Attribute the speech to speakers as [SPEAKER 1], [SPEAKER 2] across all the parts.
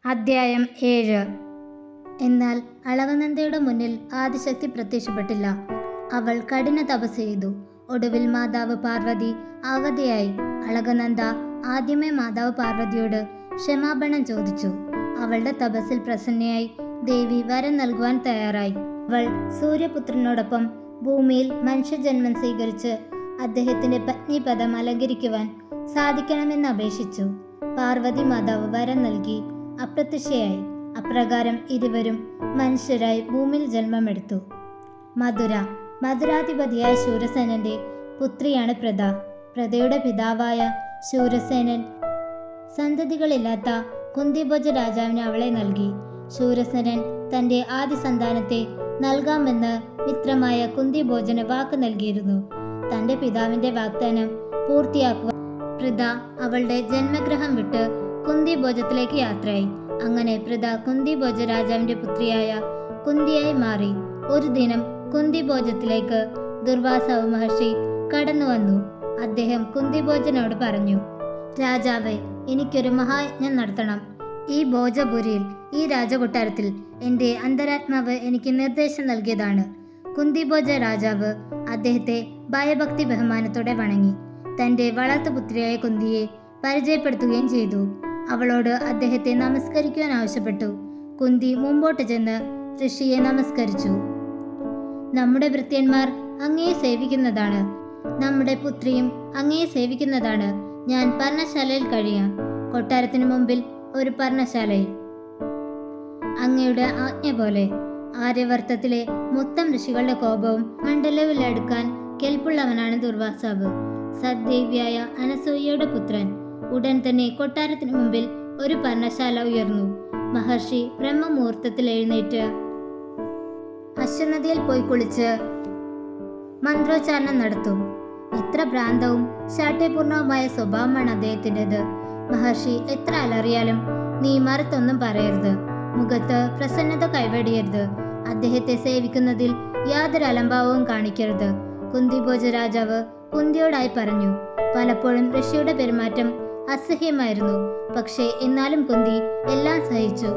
[SPEAKER 1] അദ്ധ്യായം 7. എന്നാൽ അളകനന്ദയുടെ മുന്നിൽ ആദിശക്തി പ്രത്യക്ഷപ്പെട്ടില്ല. അവൾ കഠിന തപസ് ചെയ്തു. ഒടുവിൽ മാതാവ് പാർവതി ആഗതയായി. അളകനന്ദ ആദ്യമേ മാതാവ് പാർവതിയോട് ക്ഷമാപണം ചോദിച്ചു. അവളുടെ തപസ്സിൽ പ്രസന്നയായി ദേവി വരം നൽകുവാൻ തയ്യാറായി. അവൾ സൂര്യപുത്രനോടൊപ്പം ഭൂമിയിൽ മനുഷ്യജന്മം സ്വീകരിച്ച് അദ്ദേഹത്തിന്റെ പത്നിപദം അലങ്കരിക്കുവാൻ സാധിക്കണമെന്ന് അപേക്ഷിച്ചു. പാർവതി മാതാവ് വരം നൽകി അപ്രത്യക്ഷയായി. അപ്രകാരം ഇരുവരും മനുഷ്യരായി ഭൂമിയിൽ ജന്മമെടുത്തു. മധുരാധിപതിയായ ശൂരസേനന്റെ പുത്രിയാണ് പ്രദ. പ്രദയുടെ പിതാവായ ശൂരസേനൻ സന്തതികളില്ലാത്ത കുന്തിഭോജ രാജാവിന് അവളെ നൽകി. ശൂരസേനൻ തന്റെ ആദ്യ സന്താനത്തെ നൽകാമെന്ന് മിത്രമായ കുന്തിഭോജന് വാക്ക് നൽകിയിരുന്നു. തന്റെ പിതാവിന്റെ വാഗ്ദാനം പൂർത്തിയാക്കുവാൻ പ്രദ അവളുടെ ജന്മഗ്രഹം വിട്ട് കുന്തിഭോജത്തിലേക്ക് യാത്രയായി. അങ്ങനെ പ്രദ കുന്തിഭോജ രാജാവിന്റെ പുത്രിയായ കുന്തിയായി മാറി. ഒരു ദിനം കുന്തിഭോജത്തിലേക്ക് ദുർവാസാവ് മഹർഷി കടന്നു വന്നു. അദ്ദേഹം കുന്തിഭോജനോട് പറഞ്ഞു, രാജാവേ, എനിക്കൊരു മഹായജ്ഞം നടത്തണം. ഈ ഭോജപുരിയിൽ, ഈ രാജകൊട്ടാരത്തിൽ എൻ്റെ അന്തരാത്മാവ് എനിക്ക് നിർദ്ദേശം നൽകിയതാണ്. കുന്തിഭോജ രാജാവ് അദ്ദേഹത്തെ ഭയഭക്തി ബഹുമാനത്തോടെ വണങ്ങി. തൻ്റെ വളർത്തുപുത്രിയായ കുന്തിയെ പരിചയപ്പെടുത്തുകയും ചെയ്തു. അവളോട് അദ്ദേഹത്തെ നമസ്കരിക്കുവാൻ ആവശ്യപ്പെട്ടു. കുന്തി മുമ്പോട്ട് ചെന്ന് ഋഷിയെ നമസ്കരിച്ചു. നമ്മുടെ ഭൃത്യന്മാർ അങ്ങയെ സേവിക്കുന്നതാണ്. നമ്മുടെ പുത്രിയും അങ്ങയെ സേവിക്കുന്നതാണ്. ഞാൻ പർണശാലയിൽ കഴിയാം. കൊട്ടാരത്തിനു മുമ്പിൽ ഒരു പർണശാലയിൽ. അങ്ങയുടെ ആജ്ഞ പോലെ. ആര്യവർത്തത്തിലെ മൊത്തം ഋഷികളുടെ കോപവും മണ്ഡലവിലെടുക്കാൻ കെൽപ്പുള്ളവനാണ് ദുർവാസാവ്, സദ്ദേവ്യായ അനസൂയയുടെ പുത്രൻ. ഉടൻ തന്നെ കൊട്ടാരത്തിനു മുമ്പിൽ ഒരു പർണശാല ഉയർന്നു. മഹർഷി ബ്രഹ്മമുഹൂർത്തത്തിൽ എഴുന്നേറ്റ് അശ്വനദിയിൽ പോയി കുളിച്ച് മന്ത്രോച്ചാരണം നടത്തും. എത്ര ഭ്രാന്തവും ശാഠ്യപൂർണവുമായ സ്വഭാവമാണ് അദ്ദേഹത്തിൻ്റെത്. മഹർഷി എത്ര അലറിയാലും നീ മറുത്തൊന്നും പറയരുത്. മുഖത്ത് പ്രസന്നത കൈവെടിയരുത്. അദ്ദേഹത്തെ സേവിക്കുന്നതിൽ യാതൊരു അലംഭാവവും കാണിക്കരുത്. കുന്തിഭോജ രാജാവ് കുന്തിയോടായി പറഞ്ഞു. പലപ്പോഴും ഋഷിയുടെ പെരുമാറ്റം അസഹ്യമായിരുന്നു. പക്ഷേ എന്നാലും കുന്തി എല്ലാം സഹിച്ചു.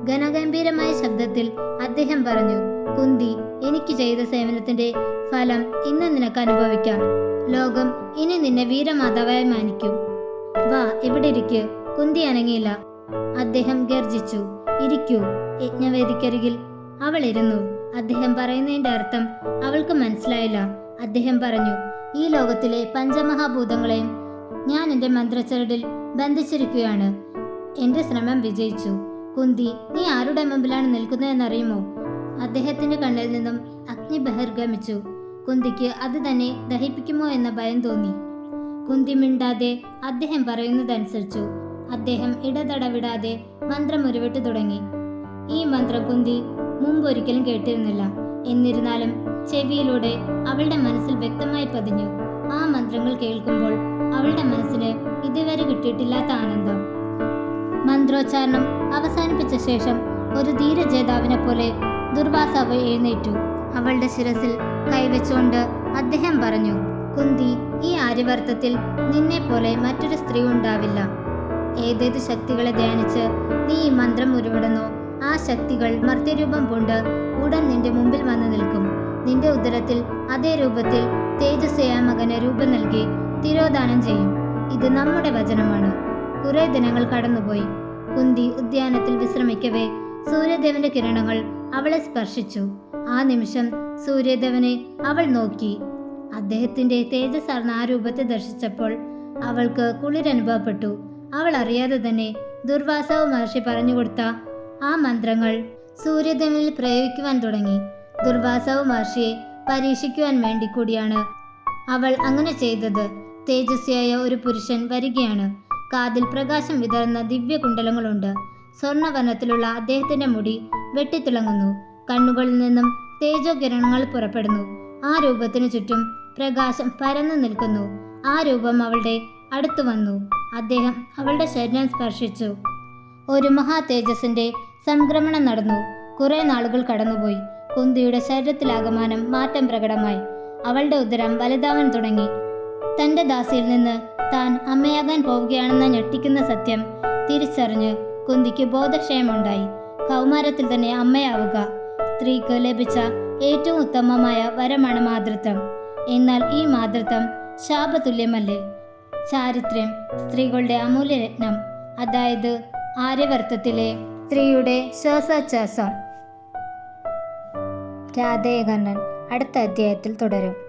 [SPEAKER 1] ഘനഗംഭീരമായ ശബ്ദത്തിൽ അദ്ദേഹം പറഞ്ഞു, കുന്തി, എനിക്ക് ചെയ്ത സേവനത്തിന്റെ ഫലം ഇന്ന് നിനക്ക് അനുഭവിക്കാം. ലോകം ഇനി നിന്നെ വീരമാതാവായി മാനിക്കും. വാ, ഇവിടെ ഇരിക്ക്. കുന്തി അനങ്ങിയില്ല. അദ്ദേഹം ഗർജിച്ചു. ഇരിക്കൂ. യജ്ഞവേദിക്കരികിൽ അവൾ ഇരുന്നു. അദ്ദേഹം പറയുന്നതിന്റെ അർത്ഥം അവൾക്ക് മനസ്സിലായില്ല. അദ്ദേഹം പറഞ്ഞു, ഈ ലോകത്തിലെ പഞ്ചമഹാഭൂതങ്ങളെയും ഞാൻ എൻ്റെ മന്ത്രച്ചരടിൽ ബന്ധിച്ചിരിക്കുകയാണ്. എൻ്റെ ശ്രമം വിജയിച്ചു. കുന്തി, നീ ആരുടെ മുമ്പിലാണ് നിൽക്കുന്നതെന്നറിയുമോ? അദ്ദേഹത്തിന്റെ കണ്ണിൽ നിന്നും അഗ്നി ബഹിർഗമിച്ചു. കുന്തിക്ക് അത് തന്നെ ദഹിപ്പിക്കുമോ എന്ന ഭയം തോന്നി. കുന്തി മിണ്ടാതെ അദ്ദേഹം പറയുന്നതനുസരിച്ചു. അദ്ദേഹം ഇടതടവിടാതെ മന്ത്രം ഉരുവിട്ടു തുടങ്ങി. ഈ മന്ത്രം കുന്തി മുമ്പൊരിക്കലും കേട്ടിരുന്നില്ല. എന്നിരുന്നാലും ചെവിയിലൂടെ അവളുടെ മനസ്സിൽ വ്യക്തമായി പതിഞ്ഞു. ആ മന്ത്രങ്ങൾ കേൾക്കുമ്പോൾ അവളുടെ മനസ്സിന് ഇതുവരെ കിട്ടിയിട്ടില്ലാത്ത ആനന്ദം. മന്ത്രോച്ചാരണം അവസാനിപ്പിച്ച ശേഷം ഒരു ധീരജേതാവിനെ പോലെ ദുർവാസാവ് എഴുന്നേറ്റു. അവളുടെ ശിരസിൽ കൈവച്ചുകൊണ്ട് അദ്ദേഹം പറഞ്ഞു, കുന്തി, ഈ ആര്യവർത്തത്തിൽ നിന്നെ പോലെ മറ്റൊരു സ്ത്രീ ഉണ്ടാവില്ല. ഏതേത് ശക്തികളെ ധ്യാനിച്ച് നീ ഈ മന്ത്രം ഉരുവിടുന്നോ, ആ ശക്തികൾ മർത്യരൂപം പൂണ്ട് ഉടൻ നിന്റെ മുമ്പിൽ വന്നു നിൽക്കും. നിന്റെ ഉദരത്തിൽ അതേ രൂപത്തിൽ തേജസ്സയായ മകന് രൂപം നൽകി തിരോധാനം ചെയ്യും. ഇത് നമ്മുടെ വചനമാണ്. കുറെ ദിനങ്ങൾ കടന്നുപോയി. കുന്തി ഉദ്യാനത്തിൽ വിശ്രമിക്കവേ സൂര്യദേവന്റെ കിരണങ്ങൾ അവളെ സ്പർശിച്ചു. ആ നിമിഷം സൂര്യദേവനെ അവൾ നോക്കി. അദ്ദേഹത്തിന്റെ തേജസ്സാർന്ന ആ രൂപത്തെ ദർശിച്ചപ്പോൾ അവൾക്ക് കുളിരനുഭവപ്പെട്ടു. അവൾ അറിയാതെ തന്നെ ദുർവാസാവ് മഹർഷി പറഞ്ഞുകൊടുത്ത ആ മന്ത്രങ്ങൾ സൂര്യദേവനിൽ പ്രയോഗിക്കുവാൻ തുടങ്ങി. ദുർവാസാവ് മഹർഷിയെ പരീക്ഷിക്കുവാൻ വേണ്ടി കൂടിയാണ് അവൾ അങ്ങനെ ചെയ്തത്. തേജസ്വിയായ ഒരു പുരുഷൻ വരികയാണ്. കാതിൽ പ്രകാശം വിതറുന്ന ദിവ്യകുണ്ടലങ്ങളുണ്ട്. സ്വർണ്ണവർണ്ണത്തിലുള്ള അദ്ദേഹത്തിന്റെ മുടി വെട്ടിത്തിളങ്ങുന്നു. കണ്ണുകളിൽ നിന്നും തേജോകിരണങ്ങൾ പുറപ്പെടുന്നു. ആ രൂപത്തിനു ചുറ്റും പ്രകാശം പരന്നു നിൽക്കുന്നു. ആ രൂപം അവളുടെ അടുത്തു വന്നു. അദ്ദേഹം അവളുടെ ശരീരം സ്പർശിച്ചു. ഒരു മഹാ തേജസ്സിന്റെ സംക്രമണം നടന്നു. കുറെ നാളുകൾ കടന്നുപോയി. കുന്തിയുടെ ശരീരത്തിലാകമാനം മാറ്റം പ്രകടമായി. അവളുടെ ഉദരം വലുതാവാൻ തുടങ്ങി. തന്റെ ദാസിയിൽ നിന്ന് താൻ അമ്മയാകാൻ പോവുകയാണെന്ന ഞെട്ടിക്കുന്ന സത്യം തിരിച്ചറിഞ്ഞ് കുന്തിക്ക് ബോധക്ഷയമുണ്ടായി. കൗമാരത്തിൽ തന്നെ അമ്മയാവുക സ്ത്രീക്ക് ലഭിച്ച ഏറ്റവും ഉത്തമമായ വരമാണ് മാതൃത്വം. എന്നാൽ ഈ മാതൃത്വം ശാപതുല്യമല്ലേ? ചാരിത്രം സ്ത്രീകളുടെ അമൂല്യരത്നം, അതായത് ആര്യവർത്തത്തിലെ സ്ത്രീയുടെ ശ്വാസോച്ഛ്വാസം. രാധേയ കണ്ണൻ അടുത്ത അധ്യായത്തിൽ തുടരും.